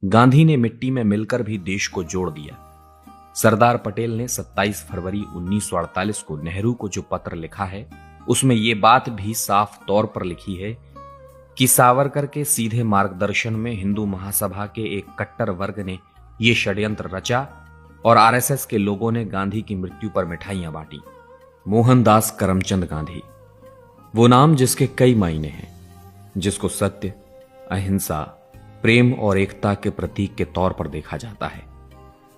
गांधी ने मिट्टी में मिलकर भी देश को जोड़ दिया। सरदार पटेल ने 27 फरवरी 1948 को नेहरू को जो पत्र लिखा है, उसमें यह बात भी साफ तौर पर लिखी है कि सावरकर के सीधे मार्गदर्शन में हिंदू महासभा के एक कट्टर वर्ग ने यह षड्यंत्र रचा और आरएसएस के लोगों ने गांधी की मृत्यु पर मिठाइयां बांटी। मोहनदास करमचंद गांधी, वो नाम जिसके कई मायने हैं, जिसको सत्य, अहिंसा, प्रेम और एकता के प्रतीक के तौर पर देखा जाता है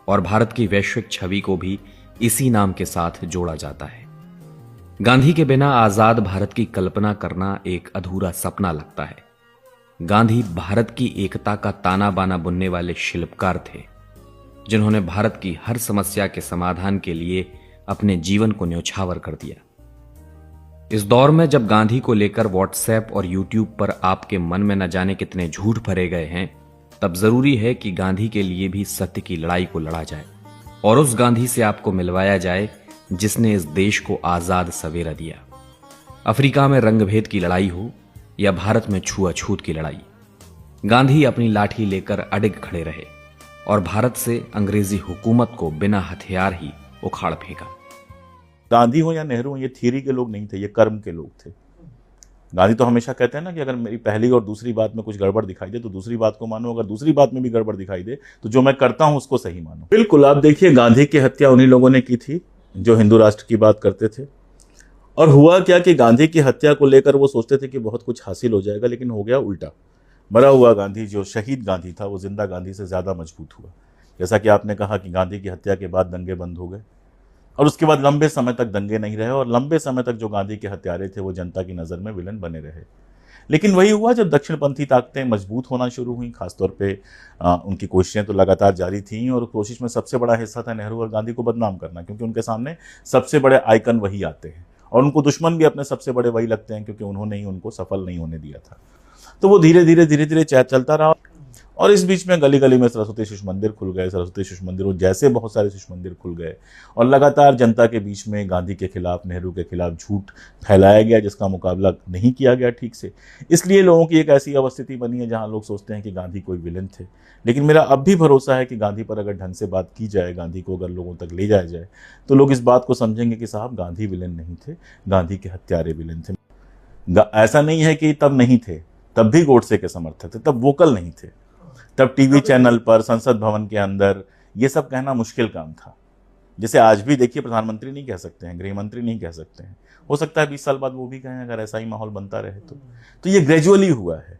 और भारत की वैश्विक छवि को भी इसी नाम के साथ जोड़ा जाता है। गांधी के बिना आजाद भारत की कल्पना करना एक अधूरा सपना लगता है। गांधी भारत की एकता का ताना बाना बुनने वाले शिल्पकार थे, जिन्होंने भारत की हर समस्या के समाधान के लिए अपने जीवन को न्यौछावर कर दिया। इस दौर में जब गांधी को लेकर व्हाट्सएप और यूट्यूब पर आपके मन में न जाने कितने झूठ भरे गए हैं, तब जरूरी है कि गांधी के लिए भी सत्य की लड़ाई को लड़ा जाए और उस गांधी से आपको मिलवाया जाए जिसने इस देश को आजाद सवेरा दिया। अफ्रीका में रंगभेद की लड़ाई हो या भारत में छुआछूत की लड़ाई, गांधी अपनी लाठी लेकर अडिग खड़े रहे और भारत से अंग्रेजी हुकूमत को बिना हथियार ही उखाड़ फेंका। गांधी हो या नेहरू हो, ये थियरी के लोग नहीं थे, ये कर्म के लोग थे। गांधी तो हमेशा कहते हैं ना कि अगर मेरी पहली और दूसरी बात में कुछ गड़बड़ दिखाई दे तो दूसरी बात को मानो, अगर दूसरी बात में भी गड़बड़ दिखाई दे तो जो मैं करता हूं उसको सही मानो। बिल्कुल, आप देखिए गांधी की हत्या उन्हीं लोगों ने की थी जो हिंदू राष्ट्र की बात करते थे। और हुआ क्या कि गांधी की हत्या को लेकर वो सोचते थे कि बहुत कुछ हासिल हो जाएगा, लेकिन हो गया उल्टा। मरा हुआ गांधी, जो शहीद गांधी था, वो जिंदा गांधी से ज्यादा मजबूत हुआ। जैसा कि आपने कहा कि गांधी की हत्या के बाद दंगे बंद हो गए और उसके बाद लंबे समय तक दंगे नहीं रहे और लंबे समय तक जो गांधी के हत्यारे थे वो जनता की नज़र में विलन बने रहे। लेकिन वही हुआ जब दक्षिणपंथी ताकतें मजबूत होना शुरू हुई, खासतौर पे उनकी कोशिशें तो लगातार जारी थीं और कोशिश में सबसे बड़ा हिस्सा था नेहरू और गांधी को बदनाम करना, क्योंकि उनके सामने सबसे बड़े आइकन वही आते हैं और उनको दुश्मन भी अपने सबसे बड़े वही लगते हैं, क्योंकि उन्होंने ही उनको सफल नहीं होने दिया था। तो वो धीरे धीरे चलता रहा और इस बीच में गली गली में सरस्वती शिशु मंदिर खुल गए, सरस्वती शिशु मंदिरों जैसे बहुत सारे शिशु मंदिर खुल गए और लगातार जनता के बीच में गांधी के खिलाफ, नेहरू के खिलाफ झूठ फैलाया गया, जिसका मुकाबला नहीं किया गया ठीक से। इसलिए लोगों की एक ऐसी अवस्थिति बनी है जहां लोग सोचते हैं कि गांधी कोई विलन थे। लेकिन मेरा अब भी भरोसा है कि गांधी पर अगर ढंग से बात की जाए, गांधी को अगर लोगों तक ले जाया जाए, तो लोग इस बात को समझेंगे कि साहब गांधी विलन नहीं थे, गांधी के हत्यारे विलन थे। ऐसा नहीं है कि तब नहीं थे, तब भी गोडसे के समर्थक थे, तब वोकल नहीं थे, तब टीवी चैनल पर, संसद भवन के अंदर ये सब कहना मुश्किल काम था। जैसे आज भी देखिए प्रधानमंत्री नहीं कह सकते हैं, गृह मंत्री नहीं कह सकते हैं, हो सकता है 20 साल बाद वो भी कहें अगर ऐसा ही माहौल बनता रहे तो ये ग्रेजुअली हुआ है।